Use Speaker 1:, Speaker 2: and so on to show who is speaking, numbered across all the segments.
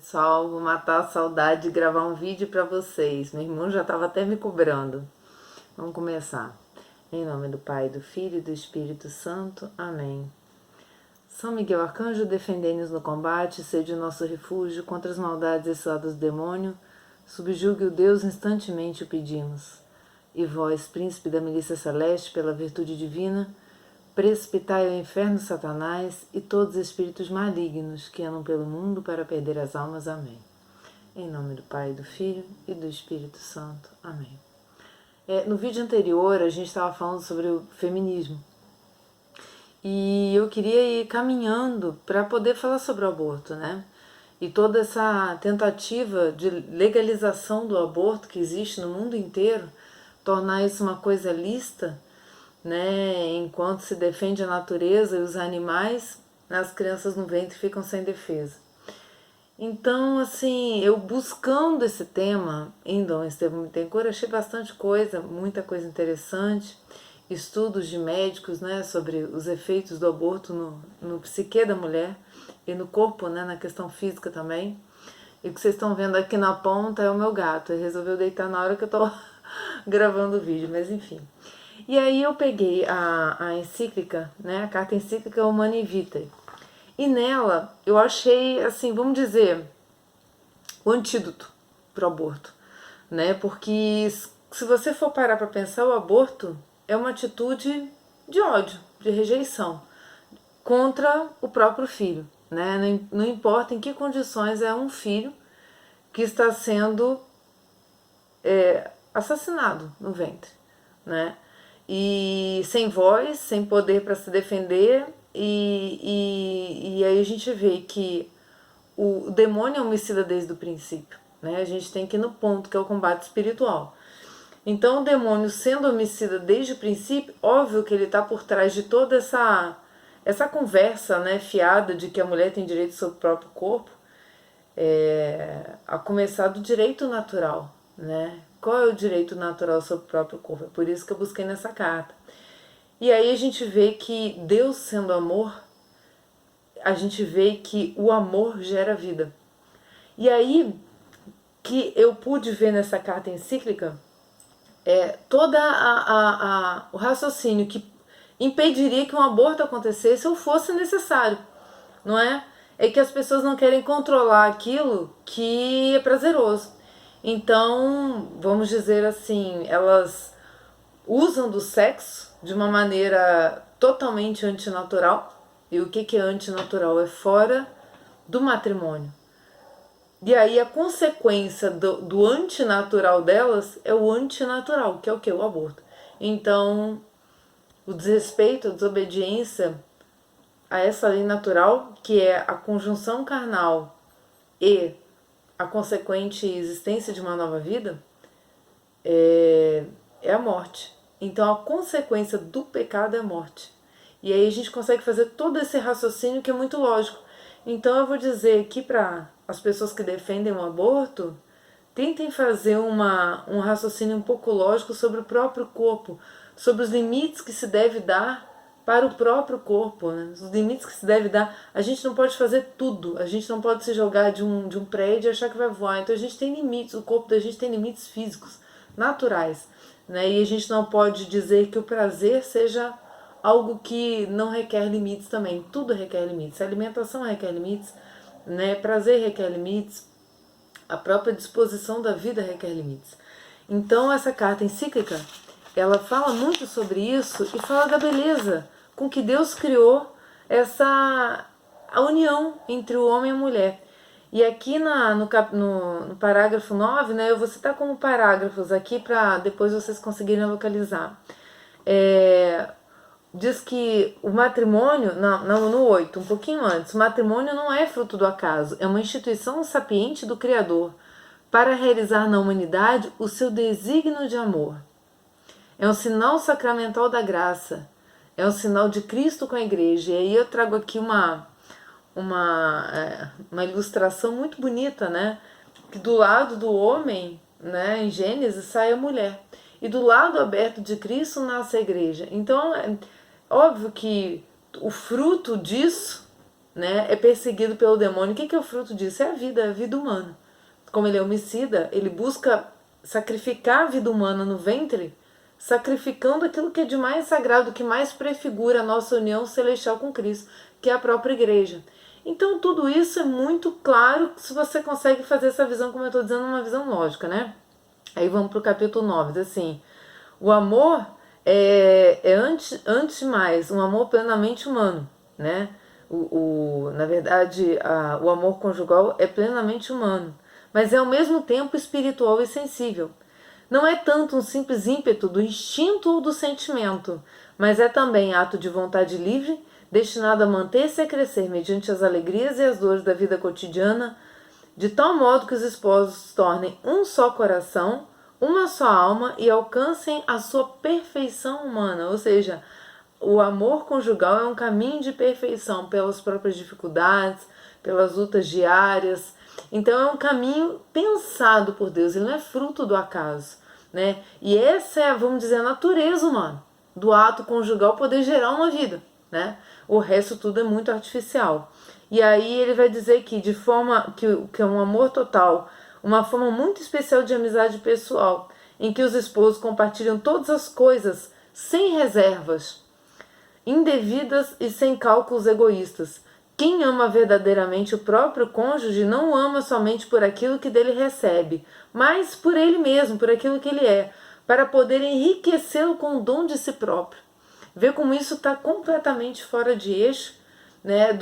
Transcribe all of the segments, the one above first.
Speaker 1: pessoal, vou matar a saudade de gravar um vídeo para vocês. Meu irmão já estava até me cobrando. Vamos começar. Em nome do Pai, do Filho e do Espírito Santo. Amém. São Miguel Arcanjo, defendei-nos no combate, sede o nosso refúgio contra as maldades exaladas do demônio. Subjugue o Deus, instantemente o pedimos. E vós, príncipe da milícia celeste, pela virtude divina, precipitai ao inferno Satanás e todos os espíritos malignos que andam pelo mundo para perder as almas. Amém. Em nome do Pai, do Filho e do Espírito Santo. Amém. No vídeo anterior a gente estava falando sobre o feminismo. E eu queria ir caminhando para poder falar sobre o aborto, né? E toda essa tentativa de legalização do aborto que existe no mundo inteiro, tornar isso uma coisa lícita, né? Enquanto se defende a natureza e os animais, as crianças no ventre ficam sem defesa. Então, assim, eu buscando esse tema em Dom Estevam Bittencourt, achei bastante coisa, muita coisa interessante, estudos de médicos, né, sobre os efeitos do aborto no psique da mulher e no corpo, né, na questão física também. E o que vocês estão vendo aqui na ponta é o meu gato, ele resolveu deitar na hora que eu tô gravando o vídeo, mas enfim. E aí eu peguei a encíclica, né, a carta encíclica Humanae Vitae, e nela eu achei, assim, vamos dizer, o antídoto para o aborto, né, porque se você for parar para pensar, o aborto é uma atitude de ódio, de rejeição contra o próprio filho, né, não importa em que condições é um filho que está sendo assassinado no ventre, né, e sem voz, sem poder para se defender, e aí a gente vê que o demônio é homicida desde o princípio, né? A gente tem que ir no ponto, que é o combate espiritual. Então o demônio sendo homicida desde o princípio, óbvio que ele está por trás de toda essa conversa, né, fiada de que a mulher tem direito sobre o próprio corpo, a começar do direito natural, né? Qual é o direito natural sobre o próprio corpo? É por isso que eu busquei nessa carta. E aí a gente vê que Deus sendo amor, a gente vê que o amor gera vida. E aí que eu pude ver nessa carta encíclica todo o raciocínio que impediria que um aborto acontecesse ou fosse necessário, não é? É que as pessoas não querem controlar aquilo que é prazeroso. Então, vamos dizer assim, elas usam do sexo de uma maneira totalmente antinatural. E o que é antinatural? É fora do matrimônio. E aí a consequência do antinatural delas é o antinatural, que é o que? O aborto. Então, o desrespeito, a desobediência a essa lei natural, que é a conjunção carnal e a consequente existência de uma nova vida, é a morte. Então a consequência do pecado é a morte. E aí a gente consegue fazer todo esse raciocínio que é muito lógico. Então eu vou dizer aqui para as pessoas que defendem o aborto, tentem fazer um raciocínio um pouco lógico sobre o próprio corpo, sobre os limites que se deve dar para o próprio corpo, né? Os limites que se deve dar. A gente não pode fazer tudo, a gente não pode se jogar de um prédio e achar que vai voar. Então a gente tem limites, o corpo da gente tem limites físicos, naturais, né? E a gente não pode dizer que o prazer seja algo que não requer limites também. Tudo requer limites. A alimentação requer limites, né? Prazer requer limites. A própria disposição da vida requer limites. Então essa carta encíclica, ela fala muito sobre isso e fala da beleza com que Deus criou a união entre o homem e a mulher. E aqui no parágrafo 9, né, eu vou citar como parágrafos aqui para depois vocês conseguirem localizar. Diz que o matrimônio, no 8, um pouquinho antes, o matrimônio não é fruto do acaso, é uma instituição sapiente do Criador para realizar na humanidade o seu desígnio de amor. É um sinal sacramental da graça, é um sinal de Cristo com a igreja. E aí eu trago aqui uma ilustração muito bonita, né? Que do lado do homem, né, em Gênesis, sai a mulher. E do lado aberto de Cristo nasce a igreja. Então, é óbvio que o fruto disso, né, é perseguido pelo demônio. O que é o fruto disso? É a vida humana. Como ele é homicida, ele busca sacrificar a vida humana no ventre, sacrificando aquilo que é de mais sagrado, que mais prefigura a nossa união celestial com Cristo, que é a própria igreja. Então tudo isso é muito claro se você consegue fazer essa visão, como eu estou dizendo, uma visão lógica, né? Aí vamos para o capítulo 9, diz assim: o amor antes de mais, um amor plenamente humano, né? Na verdade, o amor conjugal é plenamente humano, mas é ao mesmo tempo espiritual e sensível. Não é tanto um simples ímpeto do instinto ou do sentimento, mas é também ato de vontade livre, destinado a manter-se e a crescer mediante as alegrias e as dores da vida cotidiana, de tal modo que os esposos se tornem um só coração, uma só alma e alcancem a sua perfeição humana. Ou seja, o amor conjugal é um caminho de perfeição pelas próprias dificuldades, pelas lutas diárias. Então é um caminho pensado por Deus, ele não é fruto do acaso, né? E essa é, vamos dizer, a natureza humana do ato conjugal poder gerar uma vida, né? O resto tudo é muito artificial. E aí ele vai dizer que de forma que é um amor total, uma forma muito especial de amizade pessoal, em que os esposos compartilham todas as coisas sem reservas, indevidas e sem cálculos egoístas. Quem ama verdadeiramente o próprio cônjuge não o ama somente por aquilo que dele recebe, mas por ele mesmo, por aquilo que ele é, para poder enriquecê-lo com o dom de si próprio. Vê como isso está completamente fora de eixo, né,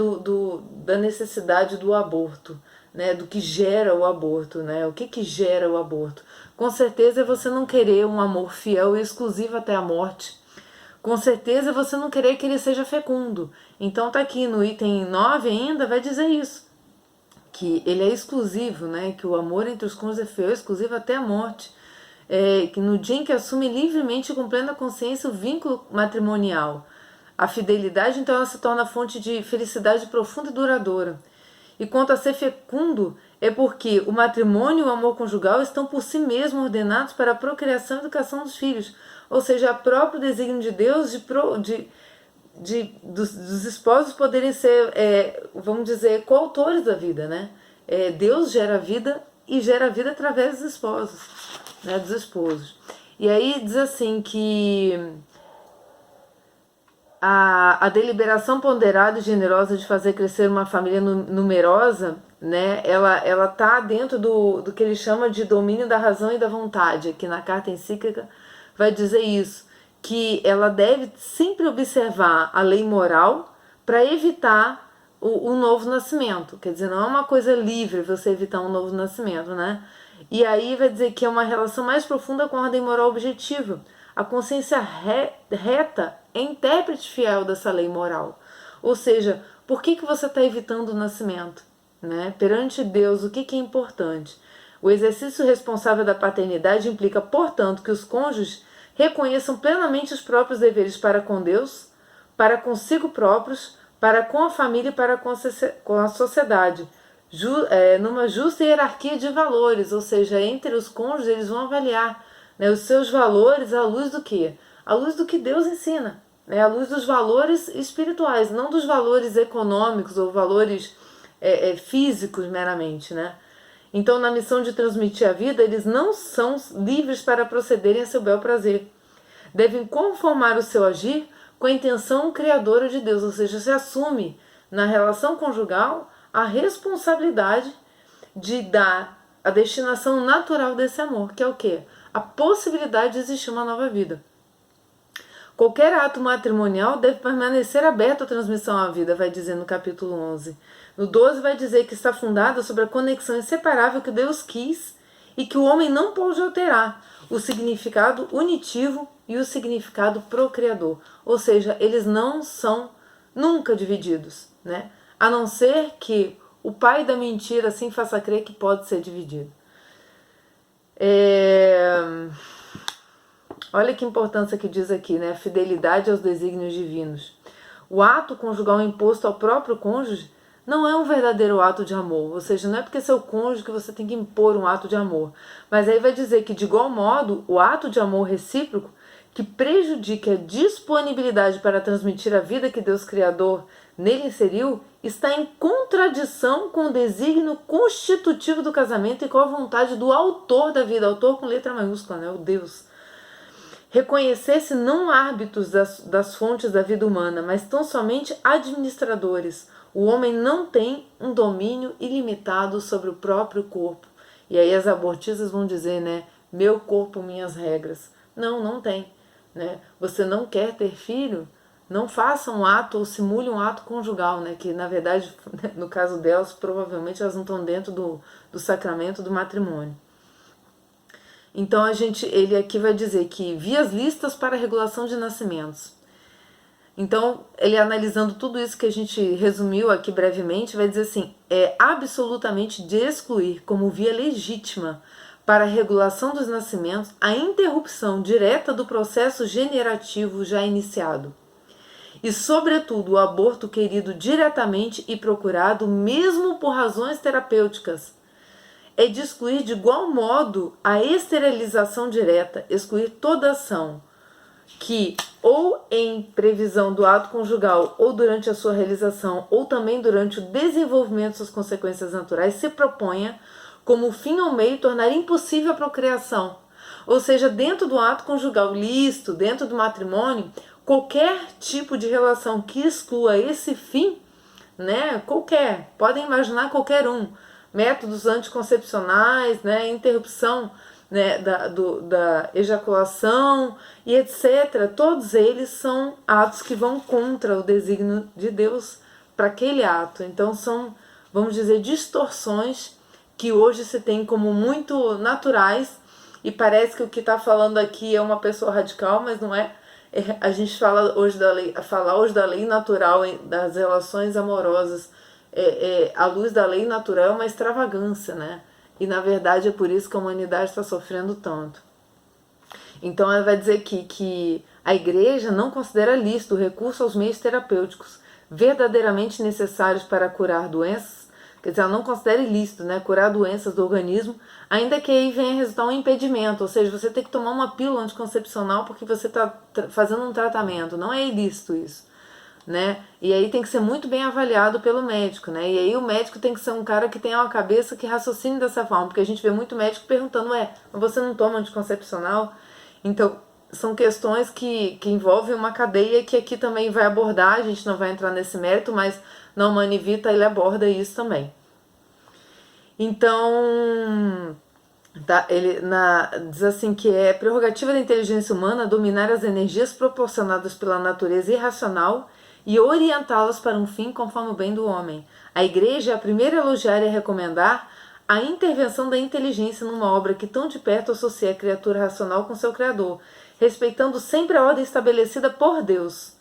Speaker 1: da necessidade do aborto, né, do que gera o aborto, né? O que gera o aborto? Com certeza é você não querer um amor fiel e exclusivo até a morte. Com certeza é você não querer que ele seja fecundo. Então tá aqui no item 9 ainda, vai dizer isso. Que ele é exclusivo, né? Que o amor entre os cônjuges é fiel, exclusivo até a morte. Que no dia em que assume livremente e com plena consciência o vínculo matrimonial. A fidelidade, então, ela se torna fonte de felicidade profunda e duradoura. E quanto a ser fecundo, é porque o matrimônio e o amor conjugal estão por si mesmos ordenados para a procriação e educação dos filhos. Ou seja, o próprio desígnio de Deus dos esposos poderem ser, vamos dizer, coautores da vida, né? Deus gera vida e gera vida através dos esposos, né? Dos esposos. E aí diz assim que a deliberação ponderada e generosa de fazer crescer uma família numerosa, né, ela tá dentro do que ele chama de domínio da razão e da vontade. Aqui na carta encíclica vai dizer isso, que ela deve sempre observar a lei moral para evitar o novo nascimento. Quer dizer, não é uma coisa livre você evitar um novo nascimento, né? E aí vai dizer que é uma relação mais profunda com a ordem moral objetiva. A consciência reta é intérprete fiel dessa lei moral. Ou seja, por que você está evitando o nascimento? Né? Perante Deus, o que é importante? O exercício responsável da paternidade implica, portanto, que os cônjuges reconheçam plenamente os próprios deveres para com Deus, para consigo próprios, para com a família e para com a sociedade, numa justa hierarquia de valores, ou seja, entre os cônjuges eles vão avaliar, né, os seus valores à luz do quê? À luz do que Deus ensina, né, à luz dos valores espirituais, não dos valores econômicos ou valores físicos meramente, né? Então, na missão de transmitir a vida, eles não são livres para procederem a seu bel prazer. Devem conformar o seu agir com a intenção criadora de Deus, ou seja, se assume na relação conjugal a responsabilidade de dar a destinação natural desse amor, que é o quê? A possibilidade de existir uma nova vida. Qualquer ato matrimonial deve permanecer aberto à transmissão à vida, vai dizer no capítulo 11. No 12 vai dizer que está fundada sobre a conexão inseparável que Deus quis e que o homem não pode alterar, o significado unitivo e o significado procriador. Ou seja, eles não são nunca divididos, né? A não ser que o pai da mentira assim faça crer que pode ser dividido. Olha que importância que diz aqui, né? Fidelidade aos desígnios divinos. O ato conjugal imposto ao próprio cônjuge não é um verdadeiro ato de amor, ou seja, não é porque é seu cônjuge que você tem que impor um ato de amor. Mas aí vai dizer que, de igual modo, o ato de amor recíproco que prejudica a disponibilidade para transmitir a vida que Deus Criador nele inseriu, está em contradição com o desígnio constitutivo do casamento e com a vontade do autor da vida, autor com letra maiúscula, né, o Deus. Reconhecer-se não árbitros das fontes da vida humana, mas tão somente administradores. O homem não tem um domínio ilimitado sobre o próprio corpo. E aí as abortistas vão dizer, né, meu corpo, minhas regras. Não, não tem. Né? Você não quer ter filho? Não faça um ato ou simule um ato conjugal, né? Que na verdade, no caso delas, provavelmente elas não estão dentro do sacramento do matrimônio. Então ele aqui vai dizer que vias listas para regulação de nascimentos. Então, ele analisando tudo isso que a gente resumiu aqui brevemente, vai dizer assim, é absolutamente de excluir como via legítima para a regulação dos nascimentos a interrupção direta do processo generativo já iniciado. E, sobretudo, o aborto querido diretamente e procurado, mesmo por razões terapêuticas. É de excluir de igual modo a esterilização direta, excluir toda ação que, ou em previsão do ato conjugal, ou durante a sua realização, ou também durante o desenvolvimento de suas consequências naturais, se proponha como fim ou meio tornar impossível a procriação. Ou seja, dentro do ato conjugal lícito, dentro do matrimônio, qualquer tipo de relação que exclua esse fim, né, qualquer, podem imaginar qualquer um, métodos anticoncepcionais, né, interrupção, né, da ejaculação e etc. Todos eles são atos que vão contra o desígnio de Deus para aquele ato. Então são, vamos dizer, distorções que hoje se tem como muito naturais e parece que o que está falando aqui é uma pessoa radical, mas não é. A gente fala hoje da lei natural das relações amorosas à luz da lei natural é uma extravagância, né? E na verdade é por isso que a humanidade está sofrendo tanto. Então ela vai dizer que a igreja não considera lícito o recurso aos meios terapêuticos verdadeiramente necessários para curar doenças. Quer dizer, ela não considera ilícito, né, curar doenças do organismo, ainda que aí venha resultar um impedimento, ou seja, você tem que tomar uma pílula anticoncepcional porque você está fazendo um tratamento, não é ilícito isso, né? E aí tem que ser muito bem avaliado pelo médico, né? E aí o médico tem que ser um cara que tenha uma cabeça que raciocine dessa forma, porque a gente vê muito médico perguntando, mas você não toma anticoncepcional? Então, são questões que envolvem uma cadeia que aqui também vai abordar, a gente não vai entrar nesse mérito, mas na Humanae Vitae ele aborda isso também. Então, diz assim que é prerrogativa da inteligência humana dominar as energias proporcionadas pela natureza irracional e orientá-las para um fim conforme o bem do homem. A igreja é a primeira a elogiar e a recomendar a intervenção da inteligência numa obra que tão de perto associa a criatura racional com seu Criador, respeitando sempre a ordem estabelecida por Deus.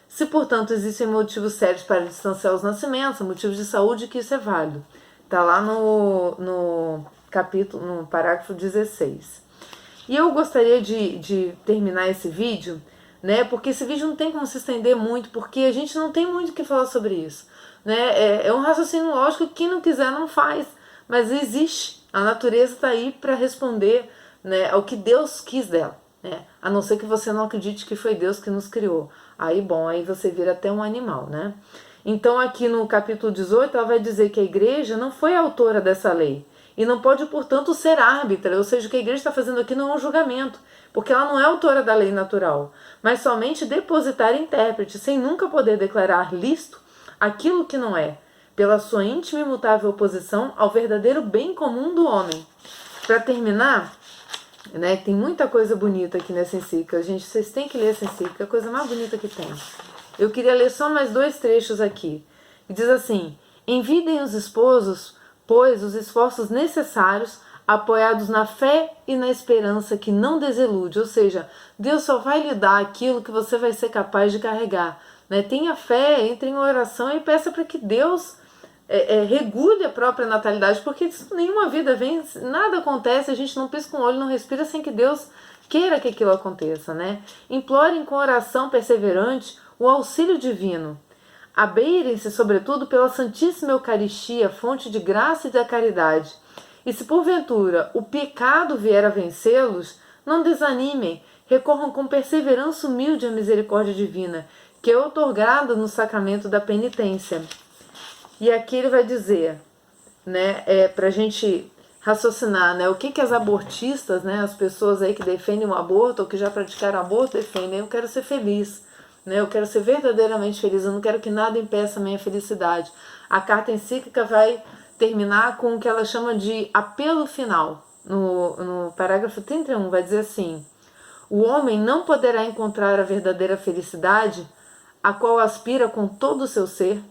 Speaker 1: Se, portanto, existem motivos sérios para distanciar os nascimentos, motivos de saúde, que isso é válido. Está lá no capítulo, no parágrafo 16. E eu gostaria de terminar esse vídeo, né, porque esse vídeo não tem como se estender muito, porque a gente não tem muito o que falar sobre isso. Né? É um raciocínio lógico que quem não quiser não faz, mas existe. A natureza está aí para responder, né, ao que Deus quis dela. Né? A não ser que você não acredite que foi Deus que nos criou. Aí, bom, aí você vira até um animal, né? Então, aqui no capítulo 18, ela vai dizer que a igreja não foi a autora dessa lei e não pode, portanto, ser árbitra, ou seja, o que a igreja está fazendo aqui não é um julgamento, porque ela não é autora da lei natural, mas somente depositar intérprete, sem nunca poder declarar lícito aquilo que não é, pela sua íntima e imutável oposição ao verdadeiro bem comum do homem. Para terminar, né, tem muita coisa bonita aqui nessa encíclica, gente, vocês têm que ler essa encíclica, é a coisa mais bonita que tem. Eu queria ler só mais 2 trechos aqui. E diz assim: envidem os esposos, pois, os esforços necessários, apoiados na fé e na esperança que não desilude. Ou seja, Deus só vai lhe dar aquilo que você vai ser capaz de carregar. Né? Tenha fé, entre em oração e peça para que Deus regule a própria natalidade, porque nenhuma vida vem, nada acontece, a gente não pisca um olho, não respira sem que Deus queira que aquilo aconteça. Né? Implorem com oração perseverante o auxílio divino. Abeirem-se, sobretudo, pela Santíssima Eucaristia, fonte de graça e da caridade. E se porventura o pecado vier a vencê-los, não desanimem, recorram com perseverança humilde à misericórdia divina, que é outorgada no sacramento da penitência. E aqui ele vai dizer, né, para a gente raciocinar, né, o que as abortistas, né, as pessoas aí que defendem o aborto ou que já praticaram aborto defendem. Eu quero ser feliz, né, eu quero ser verdadeiramente feliz, eu não quero que nada impeça a minha felicidade. A carta encíclica vai terminar com o que ela chama de apelo final. No parágrafo 31 vai dizer assim: o homem não poderá encontrar a verdadeira felicidade, a qual aspira com todo o seu ser,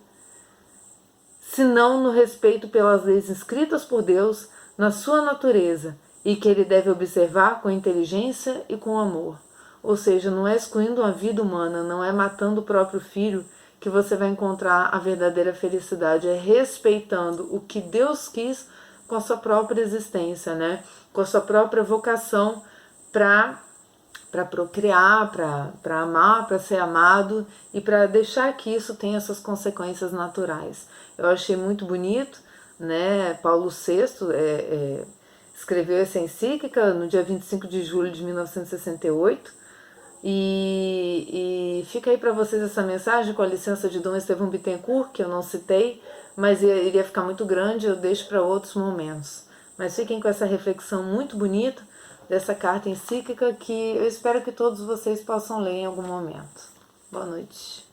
Speaker 1: senão no respeito pelas leis escritas por Deus na sua natureza e que ele deve observar com inteligência e com amor. Ou seja, não é excluindo a vida humana, não é matando o próprio filho que você vai encontrar a verdadeira felicidade, é respeitando o que Deus quis com a sua própria existência, né? Com a sua própria vocação para procriar, para amar, para ser amado e para deixar que isso tenha suas consequências naturais. Eu achei muito bonito, né? Paulo VI escreveu essa encíclica no dia 25 de julho de 1968 e fica aí para vocês essa mensagem com a licença de Dom Estevão Bittencourt, que eu não citei, mas iria ficar muito grande, eu deixo para outros momentos. Mas fiquem com essa reflexão muito bonita dessa carta encíclica que eu espero que todos vocês possam ler em algum momento. Boa noite.